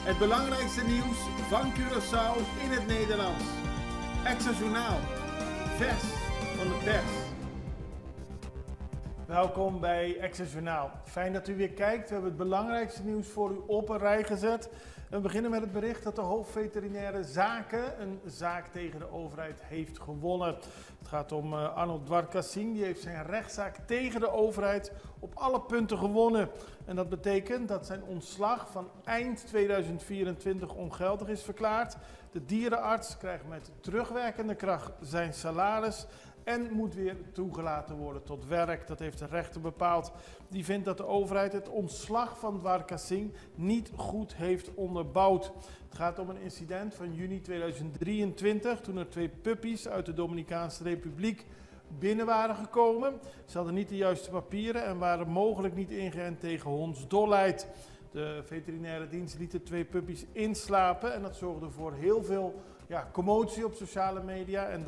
Het belangrijkste nieuws van Curaçao in het Nederlands. Extra Journaal. Vers van de pers. Welkom bij Extra Journaal. Fijn dat u weer kijkt. We hebben het belangrijkste nieuws voor u op een rij gezet. We beginnen met het bericht dat de hoofdveterinaire zaken een zaak tegen de overheid heeft gewonnen. Het gaat om Arnold Dwarkasing. Die heeft zijn rechtszaak tegen de overheid op alle punten gewonnen. En dat betekent dat zijn ontslag van eind 2024 ongeldig is verklaard. De dierenarts krijgt met terugwerkende kracht zijn salaris en moet weer toegelaten worden tot werk. Dat heeft de rechter bepaald. Die vindt dat de overheid het ontslag van Dwarkasing niet goed heeft onderbouwd. Het gaat om een incident van juni 2023, toen er 2 puppies uit de Dominicaanse Republiek binnen waren gekomen. Ze hadden niet de juiste papieren en waren mogelijk niet ingeënt tegen hondsdolheid. De veterinaire dienst liet de 2 puppies inslapen en dat zorgde voor heel veel commotie op sociale media en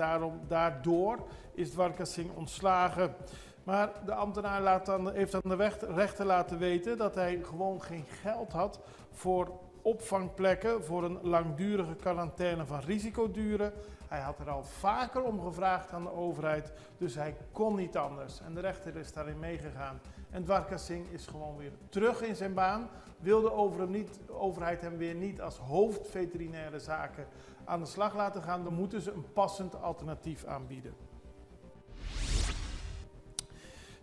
daardoor is Dwarkasing ontslagen. Maar de ambtenaar heeft aan de rechter laten weten dat hij gewoon geen geld had voor opvangplekken voor een langdurige quarantaine van risicodieren. Hij had er al vaker om gevraagd aan de overheid, dus hij kon niet anders. En de rechter is daarin meegegaan. En Dwarkasing is gewoon weer terug in zijn baan. Wil de overheid hem weer niet als hoofdveterinaire zaken aan de slag laten gaan, dan moeten ze een passend alternatief aanbieden.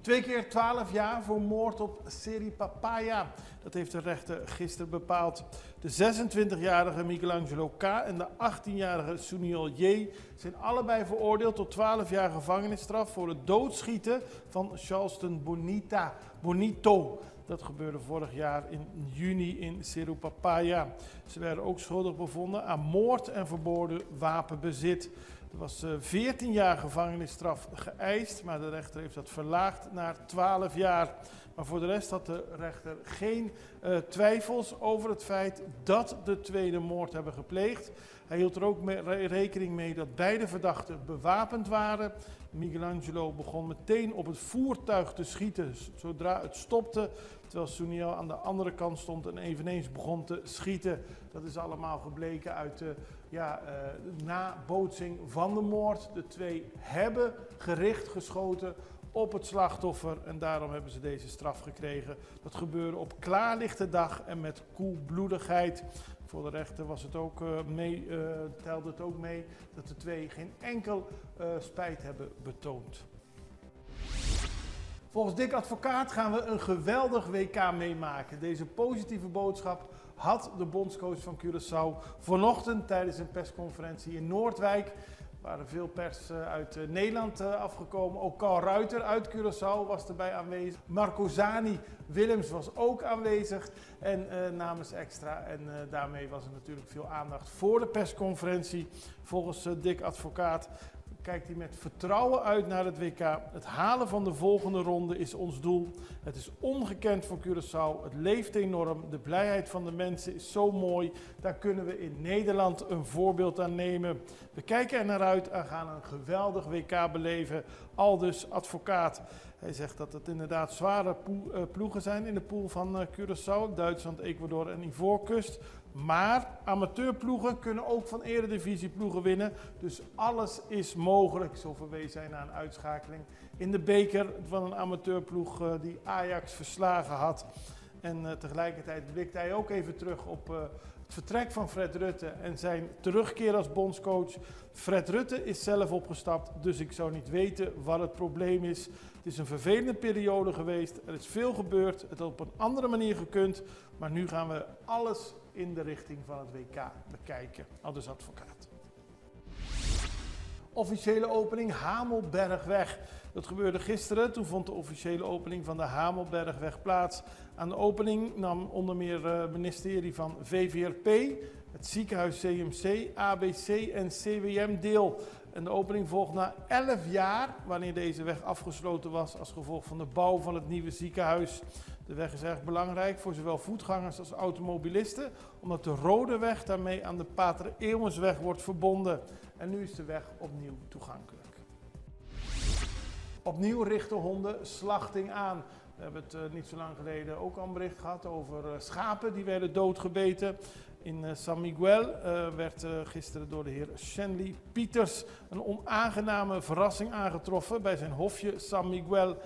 2 keer 12 jaar voor moord op Seri Papaya. Dat heeft de rechter gisteren bepaald. De 26-jarige Michelangelo K. en de 18-jarige Sunil J. zijn allebei veroordeeld tot 12 jaar gevangenisstraf voor het doodschieten van Charleston Bonito. Dat gebeurde vorig jaar in juni in Seri Papaya. Ze werden ook schuldig bevonden aan moord en verboden wapenbezit. Er was 14 jaar gevangenisstraf geëist, maar de rechter heeft dat verlaagd naar 12 jaar. Maar voor de rest had de rechter geen twijfels over het feit dat de tweede moord hebben gepleegd. Hij hield er ook rekening mee dat beide verdachten bewapend waren. Michelangelo begon meteen op het voertuig te schieten zodra het stopte, terwijl Sunil aan de andere kant stond en eveneens begon te schieten. Dat is allemaal gebleken uit de nabootsing van de moord. De 2 hebben gericht geschoten op het slachtoffer en daarom hebben ze deze straf gekregen. Dat gebeurde op klaarlichte dag en met koelbloedigheid. Voor de rechter telde het ook mee dat de 2 geen enkel spijt hebben betoond. Volgens Dick Advocaat gaan we een geweldig WK meemaken. Deze positieve boodschap had de bondscoach van Curaçao vanochtend tijdens een persconferentie in Noordwijk. Er waren veel pers uit Nederland afgekomen. Ook Carl Ruiter uit Curaçao was erbij aanwezig. Marco Zani Willems was ook aanwezig en namens Extra. En daarmee was er natuurlijk veel aandacht voor de persconferentie. Volgens Dick Advocaat kijkt hij met vertrouwen uit naar het WK. Het halen van de volgende ronde is ons doel. Het is ongekend voor Curaçao. Het leeft enorm. De blijheid van de mensen is zo mooi. Daar kunnen we in Nederland een voorbeeld aan nemen. We kijken er naar uit en gaan een geweldig WK beleven. Aldus Advocaat. Hij zegt dat het inderdaad zware ploegen zijn in de pool van Curaçao, Duitsland, Ecuador en Ivoorkust. Maar amateurploegen kunnen ook van eredivisieploegen winnen. Dus alles is mogelijk. Zo verwees hij naar een uitschakeling in de beker van een amateurploeg die Ajax verslagen had. En tegelijkertijd blikte hij ook even terug op het vertrek van Fred Rutte en zijn terugkeer als bondscoach. Fred Rutte is zelf opgestapt, dus ik zou niet weten wat het probleem is. Het is een vervelende periode geweest, er is veel gebeurd, het had op een andere manier gekund. Maar nu gaan we alles in de richting van het WK bekijken. Aldus Advocaat. Officiële opening Hamelbergweg. Dat gebeurde gisteren, toen vond de officiële opening van de Hamelbergweg plaats. Aan de opening nam onder meer het ministerie van VVRP, het ziekenhuis CMC, ABC en CWM deel. En de opening volgt na 11 jaar, wanneer deze weg afgesloten was als gevolg van de bouw van het nieuwe ziekenhuis. De weg is erg belangrijk voor zowel voetgangers als automobilisten, omdat de Rode Weg daarmee aan de Pater Eeuwensweg wordt verbonden. En nu is de weg opnieuw toegankelijk. Opnieuw richten honden slachting aan. We hebben het niet zo lang geleden ook al een bericht gehad over schapen die werden doodgebeten. In San Miguel werd gisteren door de heer Shanley Pieters een onaangename verrassing aangetroffen bij zijn hofje San Miguel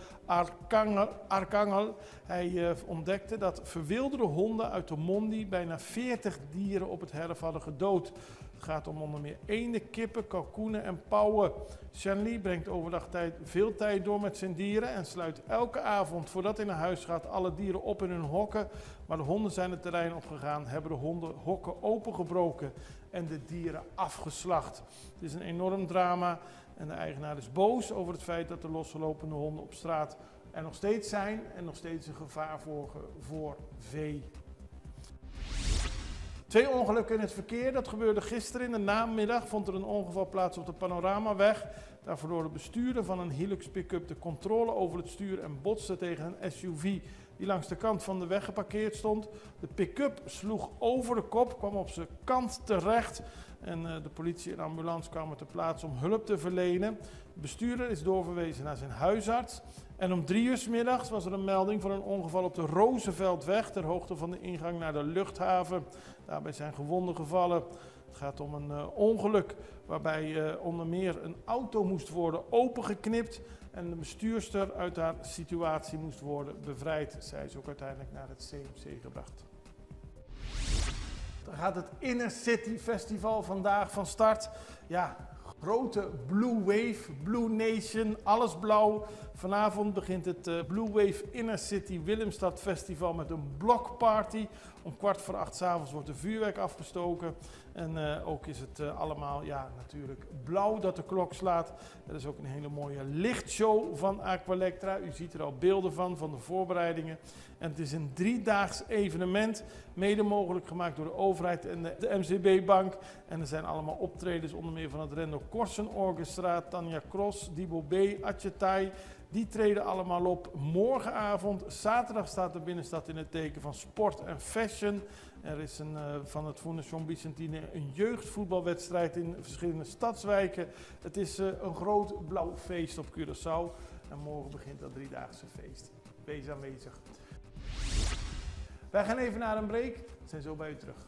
Arcángel. Hij ontdekte dat verwilderde honden uit de Mondi bijna 40 dieren op het herf hadden gedood. Het gaat om onder meer eenden, kippen, kalkoenen en pauwen. Shanley brengt overdag veel tijd door met zijn dieren en sluit elke avond voordat hij naar huis gaat alle dieren op in hun hokken. Maar de honden zijn het terrein opgegaan, hebben de honden hokken opengebroken en de dieren afgeslacht. Het is een enorm drama en de eigenaar is boos over het feit dat de losgelopende honden op straat er nog steeds zijn en nog steeds een gevaar voor vee. 2 ongelukken in het verkeer. Dat gebeurde gisteren in de namiddag. Vond er een ongeval plaats op de Panoramaweg. Daar verloor de bestuurder van een Hilux pick-up de controle over het stuur en botste tegen een SUV die langs de kant van de weg geparkeerd stond. De pick-up sloeg over de kop, kwam op zijn kant terecht en de politie en ambulance kwamen ter plaatse om hulp te verlenen. De bestuurder is doorverwezen naar zijn huisarts. En om 3 uur 's middags was er een melding van een ongeval op de Rozenveldweg ter hoogte van de ingang naar de luchthaven. Daarbij zijn gewonden gevallen. Het gaat om een ongeluk waarbij onder meer een auto moest worden opengeknipt en de bestuurster uit haar situatie moest worden bevrijd. Zij is ook uiteindelijk naar het CMC gebracht. Dan gaat het Inner City Festival vandaag van start. Ja, grote Blue Wave, Blue Nation, alles blauw. Vanavond begint het Blue Wave Inner City Willemstad Festival met een blockparty. Om 7:15 's avonds wordt de vuurwerk afgestoken. En ook is het allemaal natuurlijk blauw dat de klok slaat. Er is ook een hele mooie lichtshow van Aqualectra. U ziet er al beelden van de voorbereidingen. En het is een 3-daags evenement, mede mogelijk gemaakt door de overheid en de MCB-bank. En er zijn allemaal optredens, onder meer van het Rendo Korsen Orchestra, Tanja Cross, Dibo B, Atjetai. Die treden allemaal op morgenavond. Zaterdag staat de binnenstad in het teken van sport en fashion. Er is van het Fundación Vicentine een jeugdvoetbalwedstrijd in verschillende stadswijken. Het is een groot blauw feest op Curaçao. En morgen begint dat 3-daagse feest. Wees aanwezig. Wij gaan even naar een break. We zijn zo bij u terug.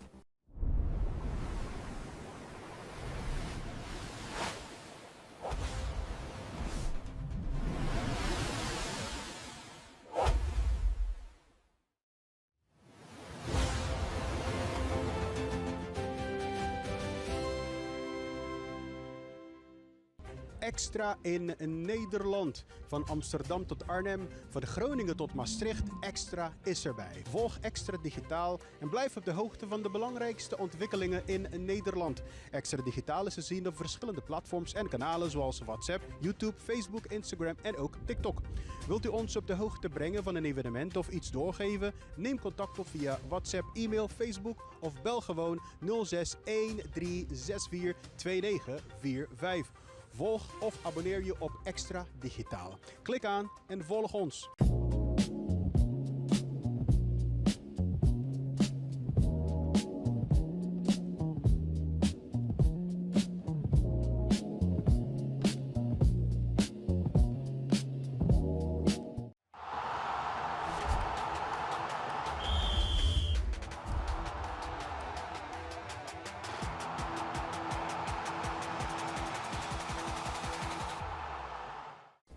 Extra in Nederland. Van Amsterdam tot Arnhem, van Groningen tot Maastricht, Extra is erbij. Volg Extra Digitaal en blijf op de hoogte van de belangrijkste ontwikkelingen in Nederland. Extra Digitaal is te zien op verschillende platforms en kanalen zoals WhatsApp, YouTube, Facebook, Instagram en ook TikTok. Wilt u ons op de hoogte brengen van een evenement of iets doorgeven? Neem contact op via WhatsApp, e-mail, Facebook of bel gewoon 06 1364 2945. Volg of abonneer je op Extra Digitaal. Klik aan en volg ons.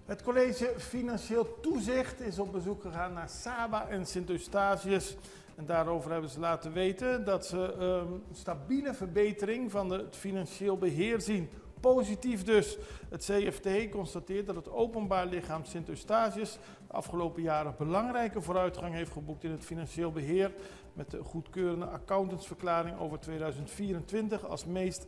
Het college Financieel Toezicht is op bezoek gegaan naar Saba en Sint-Eustatius. En daarover hebben ze laten weten dat ze een stabiele verbetering van het financieel beheer zien. Positief dus. Het CFT constateert dat het openbaar lichaam Sint-Eustatius de afgelopen jaren belangrijke vooruitgang heeft geboekt in het financieel beheer. Met de goedkeurende accountantsverklaring over 2024 als meest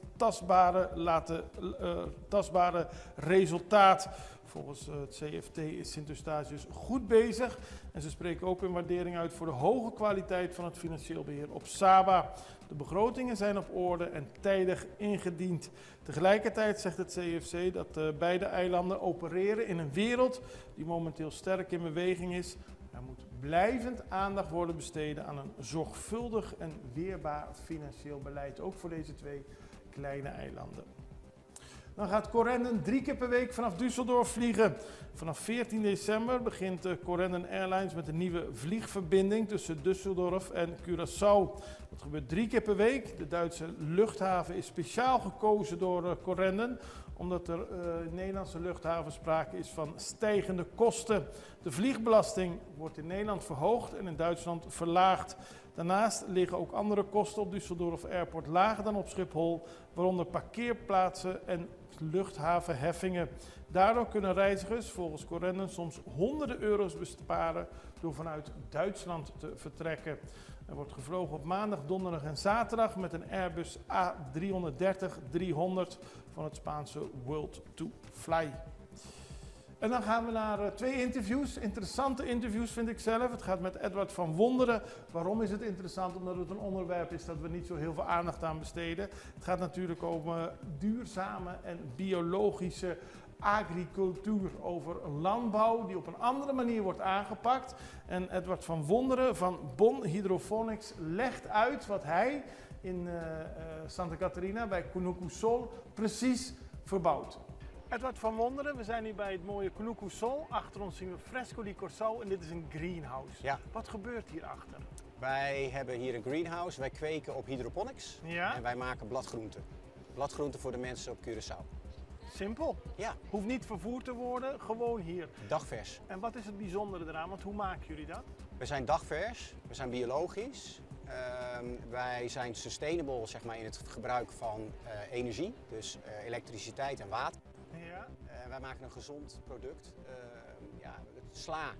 tastbare resultaat. Volgens het CFT is Sint-Eustatius goed bezig en ze spreken ook een waardering uit voor de hoge kwaliteit van het financieel beheer op Saba. De begrotingen zijn op orde en tijdig ingediend. Tegelijkertijd zegt het CFC dat beide eilanden opereren in een wereld die momenteel sterk in beweging is. Er moet blijvend aandacht worden besteden aan een zorgvuldig en weerbaar financieel beleid, ook voor deze 2 kleine eilanden. Dan gaat Corendon 3 keer per week vanaf Düsseldorf vliegen. Vanaf 14 december begint Corendon Airlines met een nieuwe vliegverbinding tussen Düsseldorf en Curaçao. Dat gebeurt 3 keer per week. De Duitse luchthaven is speciaal gekozen door Corendon, omdat er in Nederlandse luchthaven sprake is van stijgende kosten. De vliegbelasting wordt in Nederland verhoogd en in Duitsland verlaagd. Daarnaast liggen ook andere kosten op Düsseldorf Airport lager dan op Schiphol, waaronder parkeerplaatsen en luchthavenheffingen. Daardoor kunnen reizigers volgens Corendon soms honderden euro's besparen door vanuit Duitsland te vertrekken. Er wordt gevlogen op maandag, donderdag en zaterdag met een Airbus A330-300 van het Spaanse World to Fly. En dan gaan we naar 2 interviews, interessante interviews vind ik zelf. Het gaat met Edward van Wonderen. Waarom is het interessant? Omdat het een onderwerp is dat we niet zo heel veel aandacht aan besteden. Het gaat natuurlijk over duurzame en biologische agricultuur, over landbouw die op een andere manier wordt aangepakt. En Edward van Wonderen van Bon Hydroponics legt uit wat hij in Santa Catarina bij Cunucu Sol precies verbouwt. Edward van Wonderen, we zijn hier bij het mooie Cunucu Sol. Achter ons zien we Fresco di Corso en dit is een greenhouse. Ja. Wat gebeurt hierachter? Wij hebben hier een greenhouse, wij kweken op hydroponics en wij maken bladgroenten. Bladgroenten voor de mensen op Curaçao. Simpel. Ja. Hoeft niet vervoerd te worden, gewoon hier. Dagvers. En wat is het bijzondere eraan? Want hoe maken jullie dat? We zijn dagvers, we zijn biologisch. Wij zijn sustainable zeg maar, in het gebruik van energie, dus elektriciteit en water. Ja. Wij maken een gezond product. Het sla,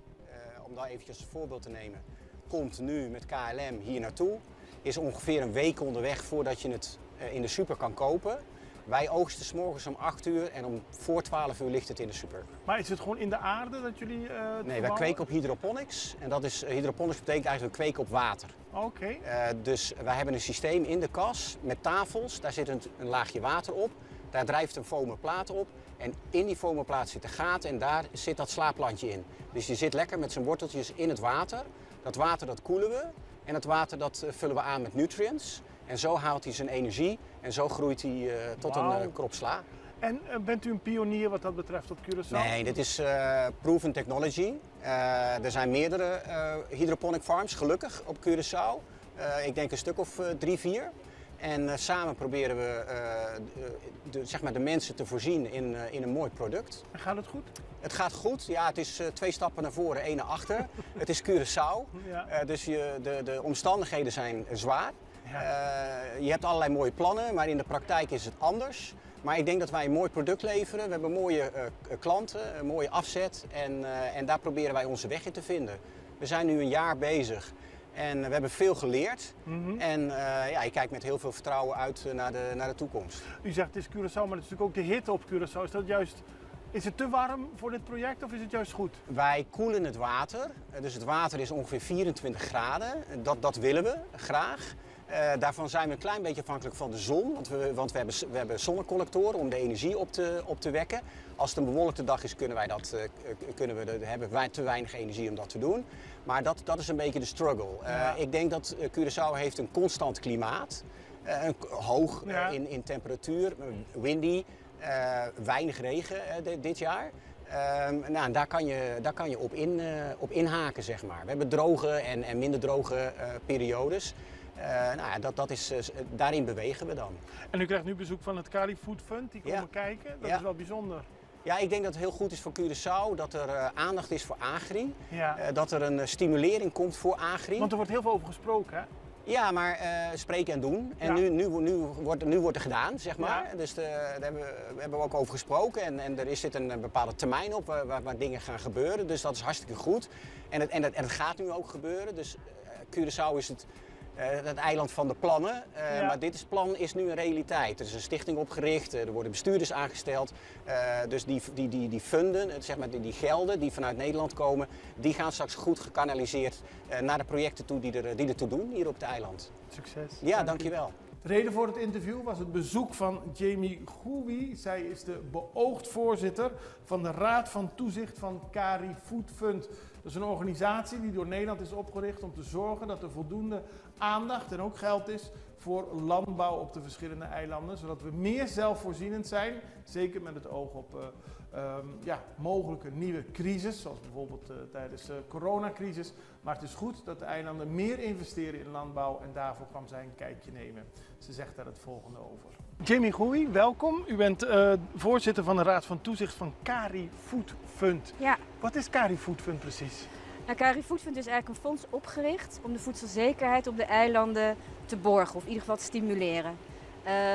om daar eventjes een voorbeeld te nemen, komt nu met KLM hier naartoe. Is ongeveer een week onderweg voordat je het in de super kan kopen. Wij oogsten 's morgens om 8 uur en om voor 12 uur ligt het in de super. Maar is het gewoon in de aarde dat jullie Nee, wij kweken op hydroponics. En dat is, hydroponics betekent eigenlijk kweken op water. Oké. Dus wij hebben een systeem in de kas met tafels. Daar zit een laagje water op. Daar drijft een foamen plaat op. En in die foamen plaat zitten gaten en daar zit dat slaplantje in. Dus je zit lekker met zijn worteltjes in het water. Dat water dat koelen we. En dat water dat vullen we aan met nutrients. En zo haalt hij zijn energie en zo groeit hij tot een krop sla. En bent u een pionier wat dat betreft op Curaçao? Nee, dit is proven technology. Er zijn meerdere hydroponic farms, gelukkig, op Curaçao. Ik denk een stuk of 3, 4. En samen proberen we zeg maar de mensen te voorzien in een mooi product. En gaat het goed? Het gaat goed. Ja, het is 2 stappen naar voren, 1 naar achter. Het is Curaçao, Ja. dus de omstandigheden zijn zwaar. Ja. Je hebt allerlei mooie plannen, maar in de praktijk is het anders. Maar ik denk dat wij een mooi product leveren. We hebben mooie klanten, een mooie afzet en daar proberen wij onze weg in te vinden. We zijn nu een jaar bezig en we hebben veel geleerd. En ik kijk met heel veel vertrouwen uit naar de toekomst. U zegt het is Curaçao, maar het is natuurlijk ook de hitte op Curaçao. Is het te warm voor dit project of is het juist goed? Wij koelen het water, dus het water is ongeveer 24 graden. Dat willen we graag. Daarvan zijn we een klein beetje afhankelijk van de zon, want we hebben zonnecollectoren om de energie op te wekken. Als het een bewolkte dag is, hebben wij te weinig energie om dat te doen. Maar dat is een beetje de struggle. Ja. Ik denk dat Curaçao heeft een constant klimaat, hoog in temperatuur, windy, weinig regen dit jaar. Daar kan je op inhaken, zeg maar. We hebben droge en minder droge periodes. Daarin bewegen we dan. En u krijgt nu bezoek van het Cari Food Fund, die komen kijken. Dat is wel bijzonder. Ja, ik denk dat het heel goed is voor Curaçao dat er aandacht is voor agri. Ja. Dat er een stimulering komt voor agri. Want er wordt heel veel over gesproken, hè? Ja, maar spreken en doen. En Ja. nu wordt er gedaan, zeg maar. Ja. Dus daar hebben we ook over gesproken. En er zit een bepaalde termijn op waar dingen gaan gebeuren. Dus dat is hartstikke goed. En het gaat nu ook gebeuren. Dus Curaçao is het eiland van de plannen. Maar dit plan is nu een realiteit. Er is een stichting opgericht, er worden bestuurders aangesteld. Dus die funden, zeg maar die gelden die vanuit Nederland komen, die gaan straks goed gekanaliseerd naar de projecten toe die ertoe doen hier op het eiland. Succes. Ja, dankjewel. De reden voor het interview was het bezoek van Jamie Goewie. Zij is de beoogd voorzitter van de Raad van Toezicht van Cari Food Fund. Dat is een organisatie die door Nederland is opgericht om te zorgen dat er voldoende aandacht en ook geld is voor landbouw op de verschillende eilanden, zodat we meer zelfvoorzienend zijn, zeker met het oog op mogelijke nieuwe crisis, zoals bijvoorbeeld tijdens de coronacrisis. Maar het is goed dat de eilanden meer investeren in landbouw en daarvoor kwam zij een kijkje nemen. Ze zegt daar het volgende over. Jamie Goei, welkom. U bent voorzitter van de Raad van Toezicht van Cari Food Fund. Ja. Wat is Cari Food Fund precies? Nou, Cari Food Fund is eigenlijk een fonds opgericht om de voedselzekerheid op de eilanden te borgen of in ieder geval te stimuleren.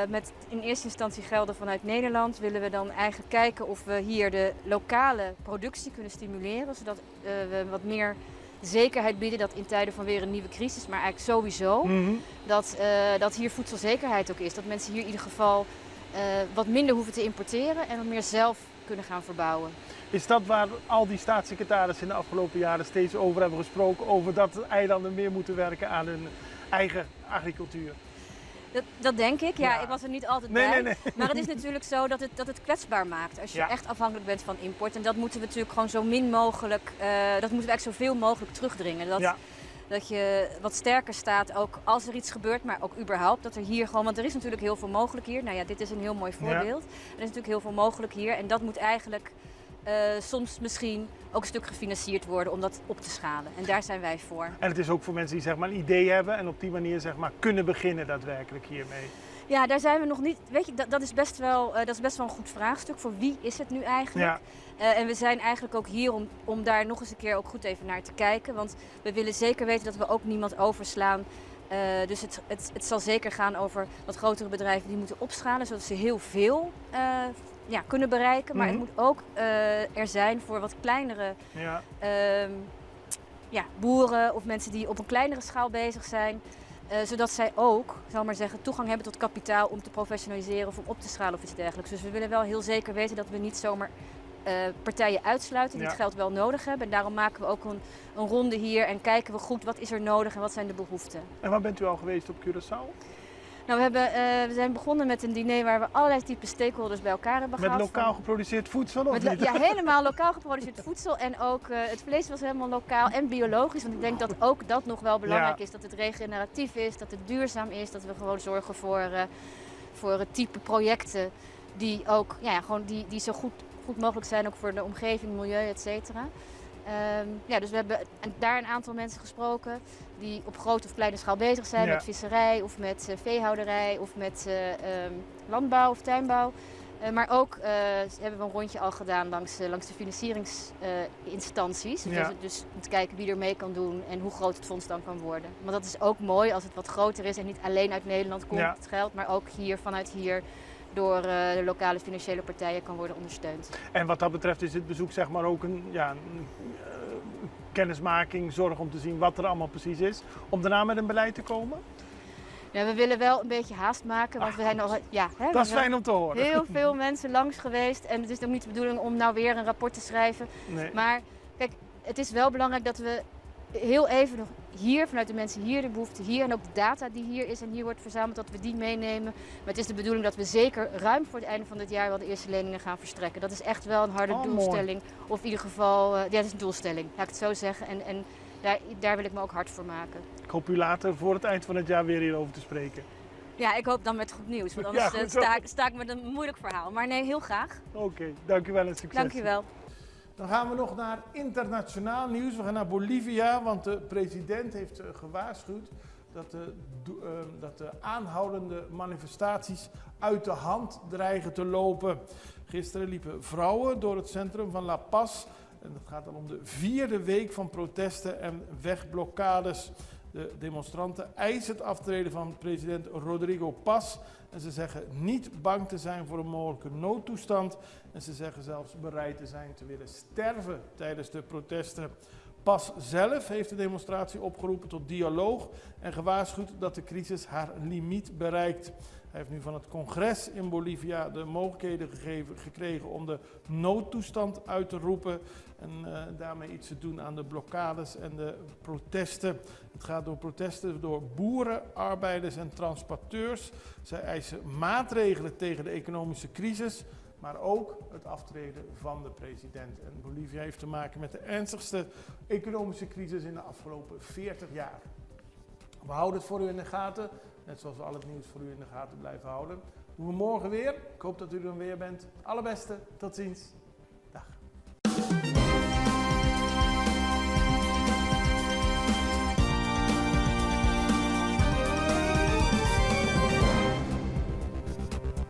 Met in eerste instantie gelden vanuit Nederland willen we dan eigenlijk kijken of we hier de lokale productie kunnen stimuleren, zodat we wat meer zekerheid bieden dat in tijden van weer een nieuwe crisis, maar eigenlijk sowieso, dat hier voedselzekerheid ook is. Dat mensen hier in ieder geval wat minder hoeven te importeren en wat meer zelf kunnen gaan verbouwen. Is dat waar al die staatssecretarissen in de afgelopen jaren steeds over hebben gesproken, over dat de eilanden meer moeten werken aan hun eigen agricultuur? Dat denk ik. Ja, ik was er niet altijd bij. Nee. Maar het is natuurlijk zo dat het kwetsbaar maakt als je echt afhankelijk bent van import. En dat moeten we natuurlijk gewoon zo min mogelijk, dat moeten we eigenlijk zoveel mogelijk terugdringen. Dat je wat sterker staat, ook als er iets gebeurt, maar ook überhaupt. Dat er hier gewoon, want er is natuurlijk heel veel mogelijk hier. Nou ja, dit is een heel mooi voorbeeld. Er is natuurlijk heel veel mogelijk hier en dat moet eigenlijk soms misschien ook een stuk gefinancierd worden om dat op te schalen. En daar zijn wij voor. En het is ook voor mensen die zeg maar een idee hebben en op die manier zeg maar kunnen beginnen daadwerkelijk hiermee. Ja, daar zijn we nog niet. Weet je, dat is best wel een goed vraagstuk. Voor wie is het nu eigenlijk? Ja. En we zijn eigenlijk ook hier om daar nog eens een keer ook goed even naar te kijken. Want we willen zeker weten dat we ook niemand overslaan. Dus het zal zeker gaan over wat grotere bedrijven die moeten opschalen, zodat ze heel veel kunnen bereiken. Maar het moet ook er zijn voor wat kleinere boeren of mensen die op een kleinere schaal bezig zijn. Zodat zij ook, zal maar zeggen, toegang hebben tot kapitaal om te professionaliseren of om op te schalen of iets dergelijks. Dus we willen wel heel zeker weten dat we niet zomaar partijen uitsluiten die het geld wel nodig hebben. En daarom maken we ook een ronde hier en kijken we goed wat is er nodig en wat zijn de behoeften. En waar bent u al geweest op Curaçao? Nou, we zijn begonnen met een diner waar we allerlei type stakeholders bij elkaar hebben gehaald. Met lokaal geproduceerd voedsel of niet? Ja, helemaal lokaal geproduceerd voedsel. En ook het vlees was helemaal lokaal en biologisch. Want ik denk dat ook dat nog wel belangrijk is. Dat het regeneratief is, dat het duurzaam is. Dat we gewoon zorgen voor het type projecten die ook die zo goed mogelijk zijn. Ook voor de omgeving, milieu, et cetera. Dus we hebben daar een aantal mensen gesproken die op grote of kleine schaal bezig zijn met visserij of met veehouderij of met landbouw of tuinbouw. Maar ook hebben we een rondje al gedaan langs de financieringsinstanties. Dus om te kijken wie er mee kan doen en hoe groot het fonds dan kan worden. Want dat is ook mooi als het wat groter is en niet alleen uit Nederland komt het geld, maar ook vanuit hier door de lokale financiële partijen kan worden ondersteund. En wat dat betreft is dit bezoek zeg maar ook een kennismaking, zorg om te zien wat er allemaal precies is, om daarna met een beleid te komen? Ja, we willen wel een beetje haast maken, want we zijn al... dat is fijn om te horen. Heel veel mensen langs geweest en het is ook niet de bedoeling om nou weer een rapport te schrijven. Nee. Maar kijk, het is wel belangrijk dat we heel even nog hier, vanuit de mensen hier, de behoefte hier en ook de data die hier is en hier wordt verzameld, dat we die meenemen. Maar het is de bedoeling dat we zeker ruim voor het einde van dit jaar wel de eerste leningen gaan verstrekken. Dat is echt wel een harde doelstelling. Mooi. Of in ieder geval, het is een doelstelling, laat ik het zo zeggen. En daar wil ik me ook hard voor maken. Ik hoop u later voor het eind van het jaar weer hierover te spreken. Ja, ik hoop dan met goed nieuws, want anders sta ik met een moeilijk verhaal. Maar nee, heel graag. Oké, dank u wel en succes. Dank u wel. Dan gaan we nog naar internationaal nieuws. We gaan naar Bolivia, want de president heeft gewaarschuwd dat de aanhoudende manifestaties uit de hand dreigen te lopen. Gisteren liepen vrouwen door het centrum van La Paz. En het gaat dan om de 4e week van protesten en wegblokkades. De demonstranten eisen het aftreden van president Rodrigo Paz. En ze zeggen niet bang te zijn voor een mogelijke noodtoestand. En ze zeggen zelfs bereid te zijn te willen sterven tijdens de protesten. Paz zelf heeft de demonstratie opgeroepen tot dialoog en gewaarschuwd dat de crisis haar limiet bereikt. Hij heeft nu van het congres in Bolivia de mogelijkheden gekregen om de noodtoestand uit te roepen en daarmee iets te doen aan de blokkades en de protesten. Het gaat door protesten door boeren, arbeiders en transporteurs. Zij eisen maatregelen tegen de economische crisis, maar ook het aftreden van de president. En Bolivia heeft te maken met de ernstigste economische crisis in de afgelopen 40 jaar. We houden het voor u in de gaten. Net zoals we al het nieuws voor u in de gaten blijven houden. Doen we morgen weer. Ik hoop dat u er weer bent. Allerbeste. Tot ziens. Dag.